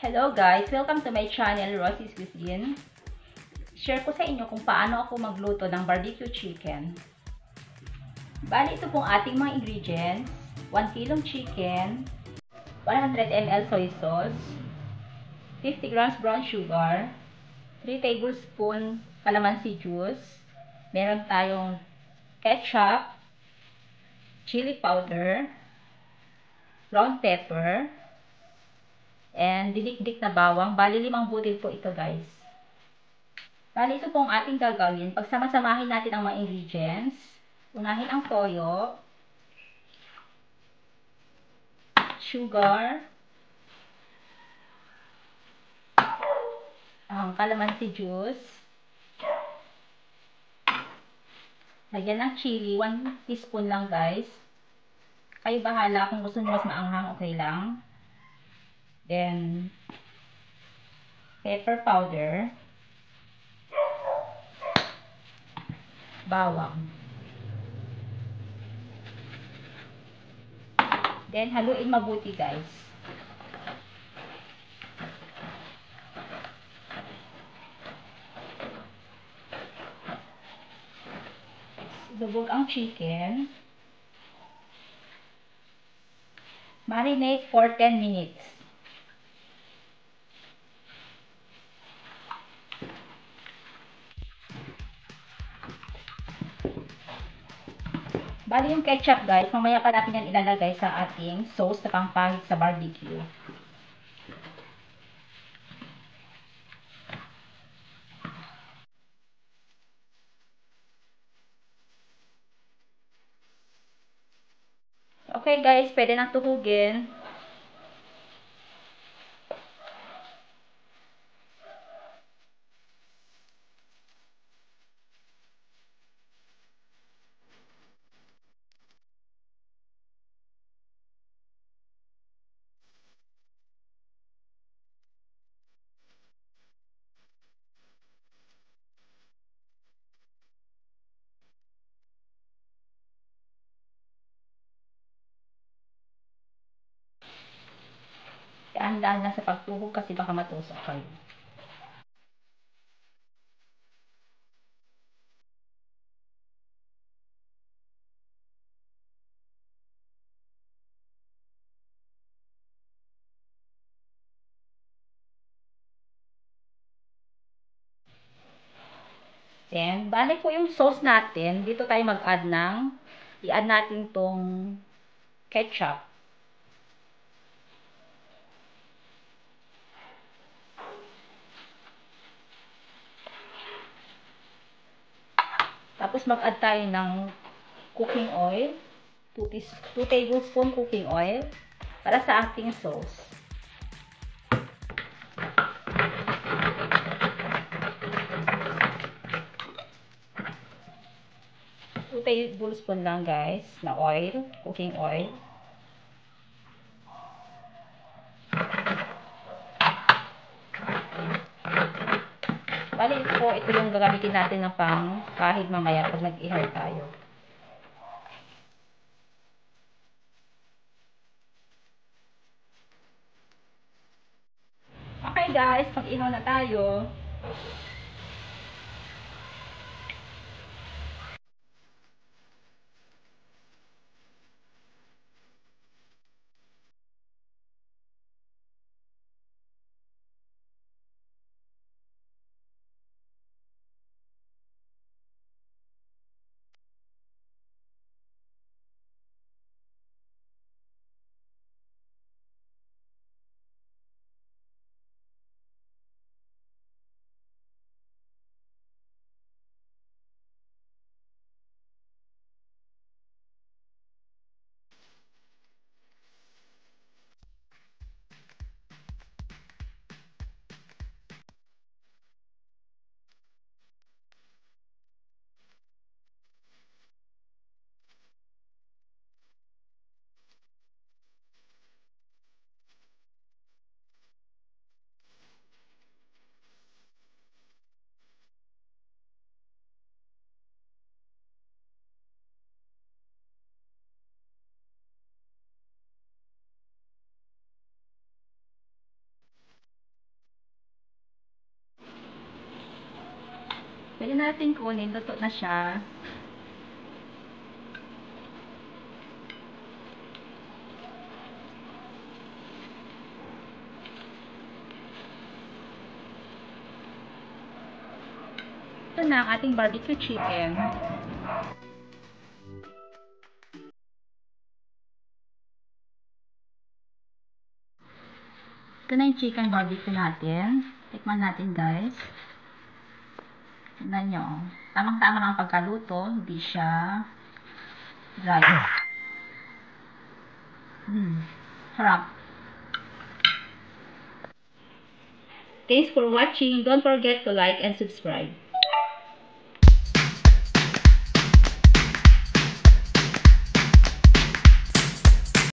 Hello guys! Welcome to my channel, Rosie's Cuisine. Share ko sa inyo kung paano ako magluto ng barbecue chicken. Bali, ito pong ating mga ingredients. 1 kilong chicken, 100 ml soy sauce, 50 grams brown sugar, 3 tablespoon calamansi juice, meron tayong ketchup, chili powder, ground pepper, and dinikdik na bawang. Bali, 5 butil po ito guys. Bali, ito pong ating gagawin. Pagsama-samahin natin ang mga ingredients. Unahin ang toyo, sugar, ang calamansi juice, lagyan ng chili, 1 teaspoon lang guys. Kayo bahala kung gusto nyo mas maanghang, okay lang. Then, pepper powder, bawang. Then, haluin mabuti guys. Lubog ang chicken. Marinate for 10 minutes. Bali yung ketchup guys, mamaya pa natin yan ilalagay sa ating sauce na pangpahid sa barbecue. Okay guys, pwede nang tuhugin. Daan-daan lang sa pagtuhog kasi baka matusok kayo. Then, balik po yung sauce natin. Dito tayo mag-add ng, i-add natin tong ketchup. Tapos mag-add tayo ng cooking oil. 2 tablespoon cooking oil para sa ating sauce. Tablespoon lang guys na oil, cooking oil. Bali po, ito yung gagamitin natin ng pang kahit mamaya pag nag-i-hair tayo. Okay guys, pag-ihaw na tayo. natin kunin. Luto na siya. Ito na ang ating barbecue chicken. Ito na yung chicken barbecue natin. Tikman natin, guys. Tignan nyo. Tamang-tama ang pagkaluto. Hindi siya dry. Sarap. Thanks for watching. Don't forget to like and subscribe.